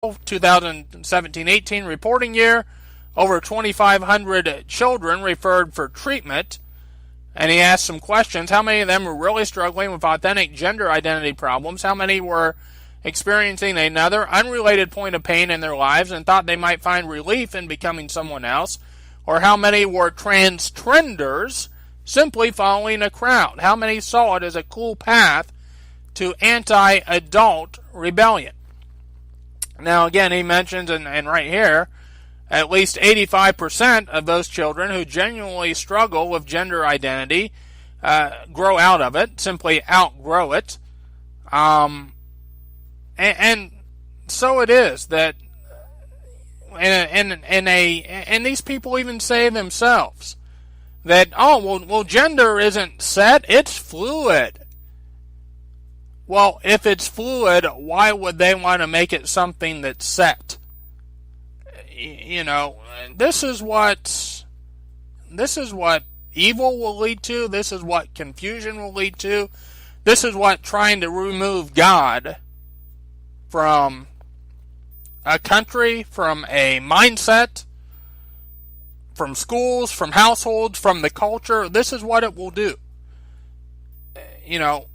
2017-18 reporting year, over 2,500 children referred for treatment. And he asked some questions. How many of them were really struggling with authentic gender identity problems? How many were experiencing another unrelated point of pain in their lives and thought they might find relief in becoming someone else? Or how many were transgenders simply following a crowd? How many saw it as a cool path to anti-adult rebellion? Now again, he mentions, and right here, at least 85% of those children who genuinely struggle with gender identity grow out of it, simply outgrow it. And so it is that, and these people even say themselves that, well, gender isn't set, it's fluid. Well, if it's fluid, why would they want to make it something that's set? You know, this is what evil will lead to. This is what confusion will lead to. This is what trying to remove God from a country, from a mindset, from schools, from households, from the culture. This is what it will do. You know,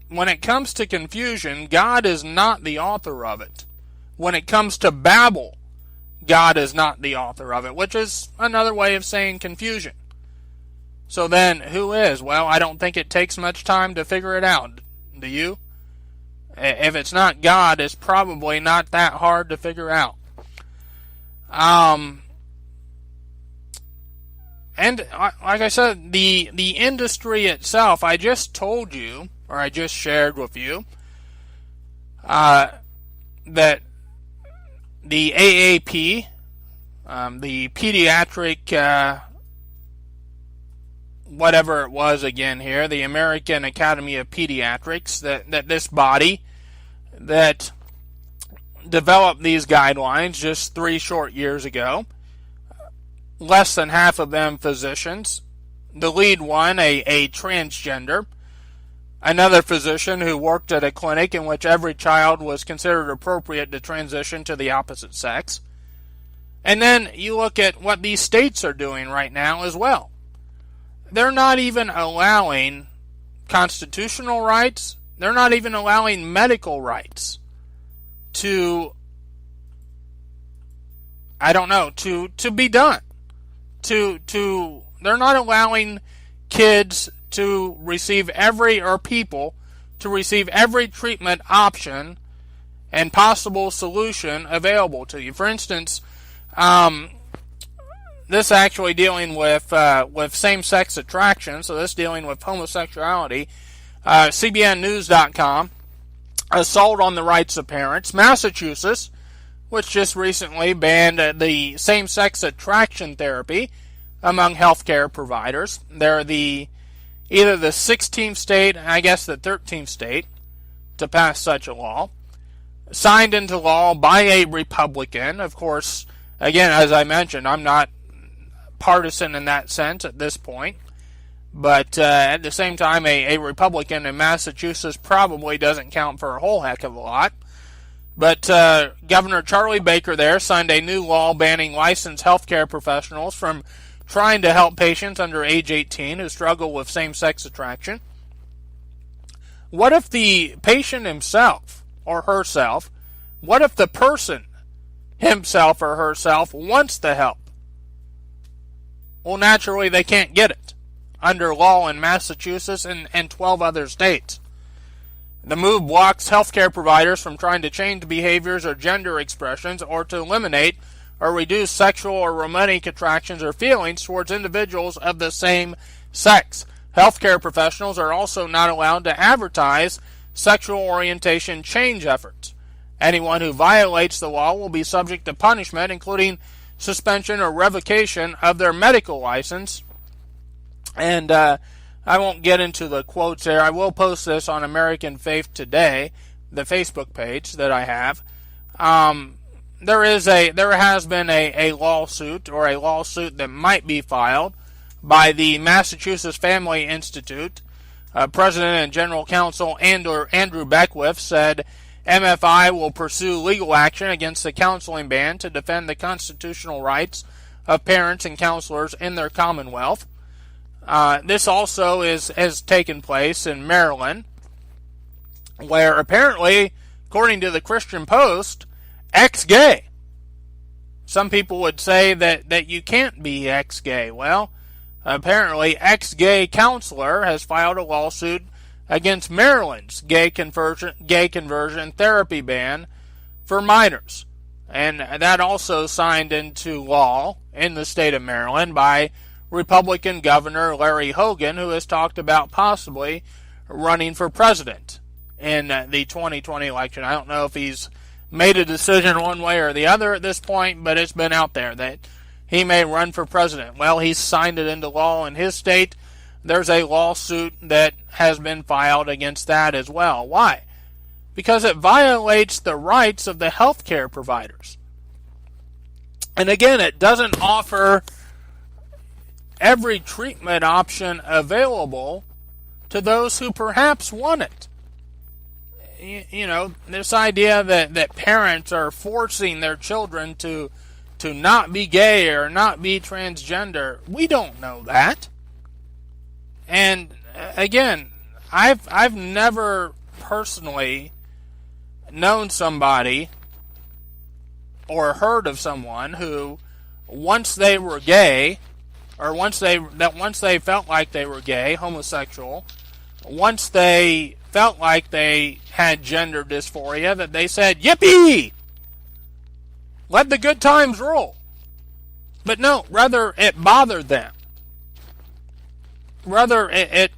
when it comes to confusion, God is not the author of it. When it comes to Babel, God is not the author of it, which is another way of saying confusion. So then, who is? Well, I don't think it takes much time to figure it out. Do you? If it's not God, it's probably not that hard to figure out. And like I said, the industry itself, I just told you, or I just shared with you, that the AAP, the pediatric, whatever it was again here, the American Academy of Pediatrics, that this body that developed these guidelines just 3 short years ago, less than half of them physicians, the lead one a transgender, another physician who worked at a clinic in which every child was considered appropriate to transition to the opposite sex. And then you look at what these states are doing right now as well. They're not even allowing constitutional rights. They're not even allowing medical rights to, I don't know, to be done. They're not allowing kids to receive people to receive every treatment option and possible solution available to you. For instance, this actually dealing with same-sex attraction, so this dealing with homosexuality. CBNnews.com, assault on the rights of parents. Massachusetts, which just recently banned the same-sex attraction therapy among healthcare providers. They're either the 16th state, and I guess the 13th state, to pass such a law. Signed into law by a Republican. Of course, again, as I mentioned, I'm not partisan in that sense at this point. But at the same time, a Republican in Massachusetts probably doesn't count for a whole heck of a lot. But Governor Charlie Baker there signed a new law banning licensed healthcare professionals from trying to help patients under age 18 who struggle with same-sex attraction. What if the patient himself or herself, what if the person himself or herself wants the help? Well, naturally, they can't get it under law in Massachusetts and 12 other states. The move blocks healthcare providers from trying to change behaviors or gender expressions or to eliminate or reduce sexual or romantic attractions or feelings towards individuals of the same sex. Healthcare professionals are also not allowed to advertise sexual orientation change efforts. Anyone who violates the law will be subject to punishment, including suspension or revocation of their medical license. And I won't get into the quotes there. I will post this on American Faith Today, the Facebook page that I have. There has been a lawsuit, or a lawsuit that might be filed by the Massachusetts Family Institute. President and General Counsel Andrew Beckwith said MFI will pursue legal action against the counseling ban to defend the constitutional rights of parents and counselors in their commonwealth. This also has taken place in Maryland, where apparently, according to the Christian Post, ex-gay. Some people would say that you can't be ex-gay. Well, apparently, ex-gay counselor has filed a lawsuit against Maryland's gay conversion therapy ban for minors. And that also signed into law in the state of Maryland by Republican Governor Larry Hogan, who has talked about possibly running for president in the 2020 election. I don't know if he's made a decision one way or the other at this point, but it's been out there that he may run for president. Well, he's signed it into law in his state. There's a lawsuit that has been filed against that as well. Why? Because it violates the rights of the healthcare providers. And again, it doesn't offer every treatment option available to those who perhaps want it. You know, this idea that parents are forcing their children to not be gay or not be transgender, we don't know that. And again, I've never personally known somebody or heard of someone who, once they were gay, or once they felt like they were gay, homosexual, once they felt like they had gender dysphoria, that they said, "Yippee! Let the good times roll." But no, rather it bothered them. Rather it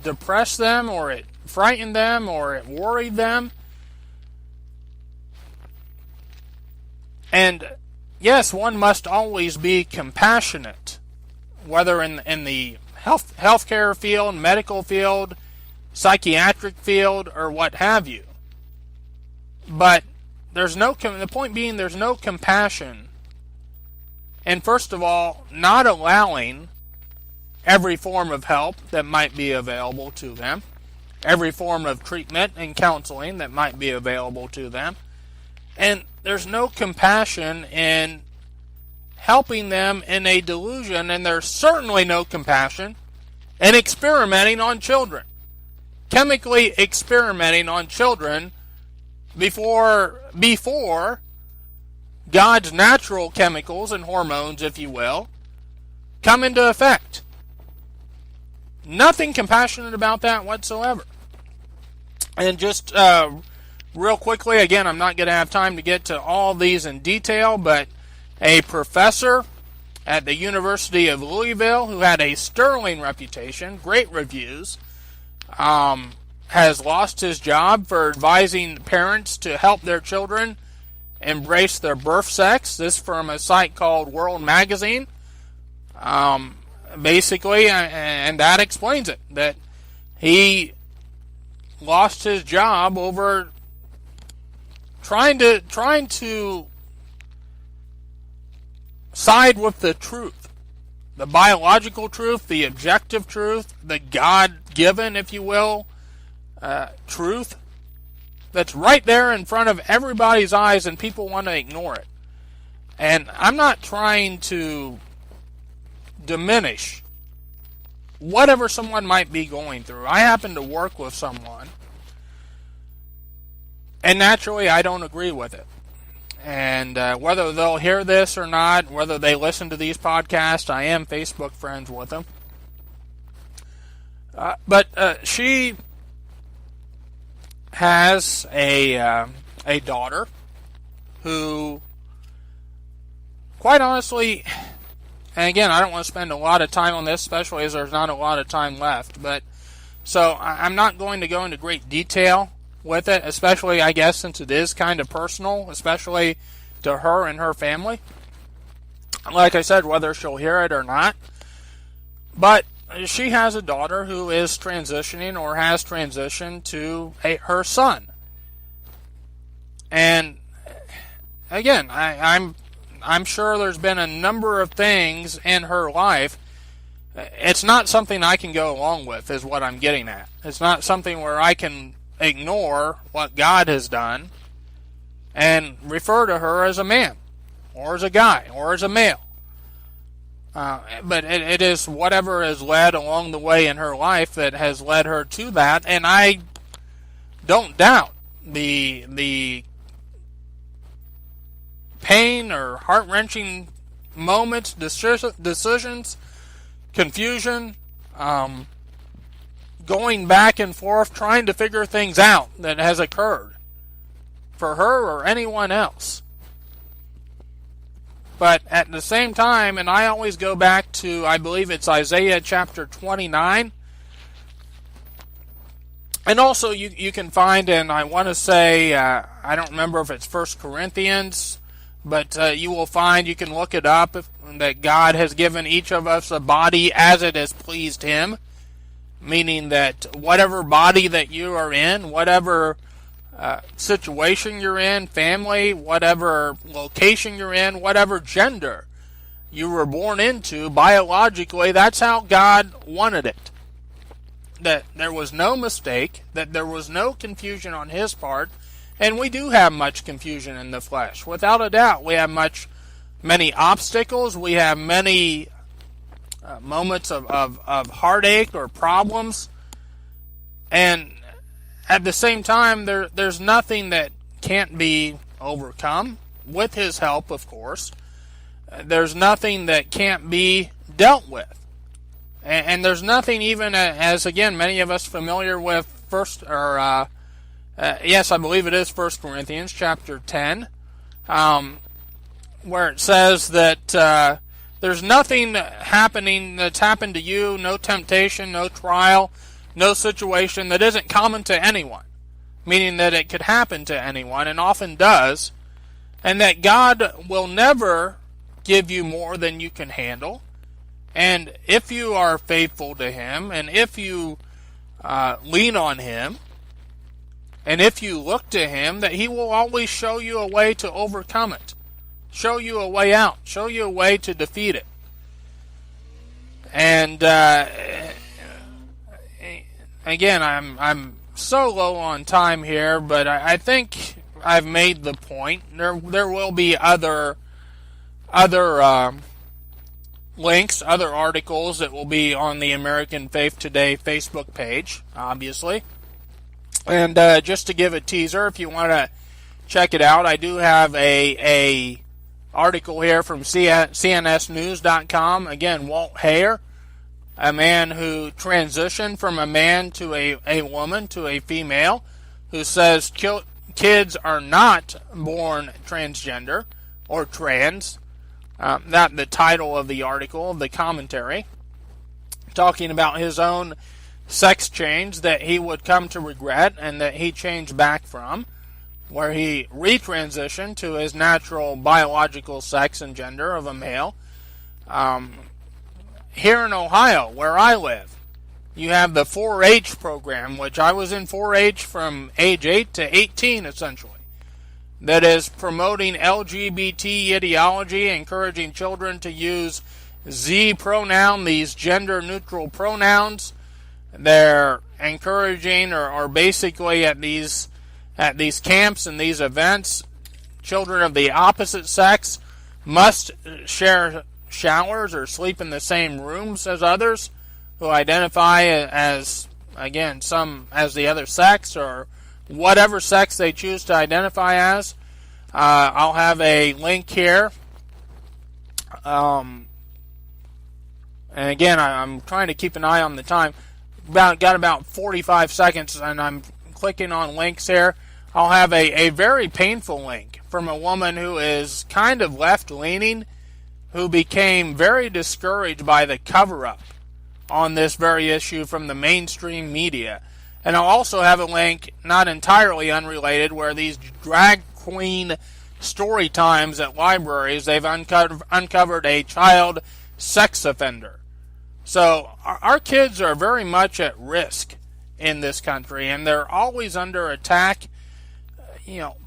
depressed them, or it frightened them, or it worried them. And yes, one must always be compassionate, whether in the healthcare field, medical field, psychiatric field, or what have you. But the point being, there's no compassion. And first of all, not allowing every form of help that might be available to them, every form of treatment and counseling that might be available to them. And there's no compassion in helping them in a delusion, and there's certainly no compassion in experimenting on children. Chemically experimenting on children before God's natural chemicals and hormones, if you will, come into effect. Nothing compassionate about that whatsoever. And just real quickly, again, I'm not going to have time to get to all these in detail, but a professor at the University of Louisville who had a sterling reputation, great reviews, has lost his job for advising parents to help their children embrace their birth sex. This from a site called World Magazine. Basically, and that explains it, that he lost his job over trying to side with the truth, the biological truth, the objective truth, the God-given, if you will, truth that's right there in front of everybody's eyes, and people want to ignore it. And I'm not trying to diminish whatever someone might be going through. I happen to work with someone, and naturally I don't agree with it. And whether they'll hear this or not, whether they listen to these podcasts, I am Facebook friends with them. But she has a daughter who, quite honestly, and again, I don't want to spend a lot of time on this, especially as there's not a lot of time left. But so I'm not going to go into great detail with it, especially, I guess, since it is kind of personal, especially to her and her family. Like I said, whether she'll hear it or not. But she has a daughter who is transitioning or has transitioned to her son. And again, I'm sure there's been a number of things in her life. It's not something I can go along with, is what I'm getting at. It's not something where I can ignore what God has done and refer to her as a man, or as a guy, or as a male. But it is whatever has led along the way in her life that has led her to that, and I don't doubt the pain or heart-wrenching moments, decisions, confusion, going back and forth, trying to figure things out that has occurred for her or anyone else. But at the same time, and I always go back to, I believe it's Isaiah chapter 29. And also you can find, and I want to say, I don't remember if it's 1 Corinthians, but you will find, you can look it up, that God has given each of us a body as it has pleased Him. Meaning that whatever body that you are in, whatever situation you're in, family, whatever location you're in, whatever gender you were born into, biologically, that's how God wanted it. That there was no mistake, that there was no confusion on His part, and we do have much confusion in the flesh. Without a doubt, we have many obstacles, we have many moments of heartache or problems, and at the same time, there's nothing that can't be overcome, with His help, of course. There's nothing that can't be dealt with. And there's nothing even, as again, many of us familiar with yes, I believe it is 1 Corinthians chapter 10, where it says that there's nothing happening that's happened to you, no temptation, no trial, no situation that isn't common to anyone, meaning that it could happen to anyone, and often does, and that God will never give you more than you can handle. And if you are faithful to Him, and if you lean on Him, and if you look to Him, that He will always show you a way to overcome it, show you a way out, show you a way to defeat it. And again, I'm so low on time here, but I think I've made the point. There will be other links, other articles that will be on the American Faith Today Facebook page, obviously. And just to give a teaser, if you want to check it out, I do have a article here from CNSnews.com. Again, Walt Hayer, a man who transitioned from a man to a woman to a female, who says kids are not born transgender or trans. That the title of the article, of the commentary, talking about his own sex change that he would come to regret and that he changed back from, where he retransitioned to his natural biological sex and gender of a male. Here in Ohio, where I live, you have the 4-H program, which I was in 4-H from age 8 to 18, essentially, that is promoting LGBT ideology, encouraging children to use Z pronoun, these gender-neutral pronouns. They're encouraging, or basically at these camps and these events, children of the opposite sex must share showers or sleep in the same rooms as others who identify as, again, some as the other sex or whatever sex they choose to identify as. I'll have a link here. And again, I'm trying to keep an eye on the time. Got about 45 seconds, and I'm clicking on links here. I'll have a very painful link from a woman who is kind of left-leaning, who became very discouraged by the cover-up on this very issue from the mainstream media. And I'll also have a link, not entirely unrelated, where these drag queen story times at libraries, they've uncovered a child sex offender. So our kids are very much at risk in this country, and they're always under attack.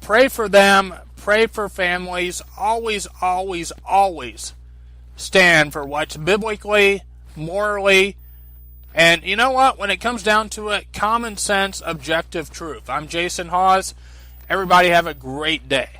Pray for them, pray for families, always, always, always stand for what's biblically, morally, And you know what? When it comes down to it, common sense, objective truth. I'm Jason Hawes. Everybody have a great day.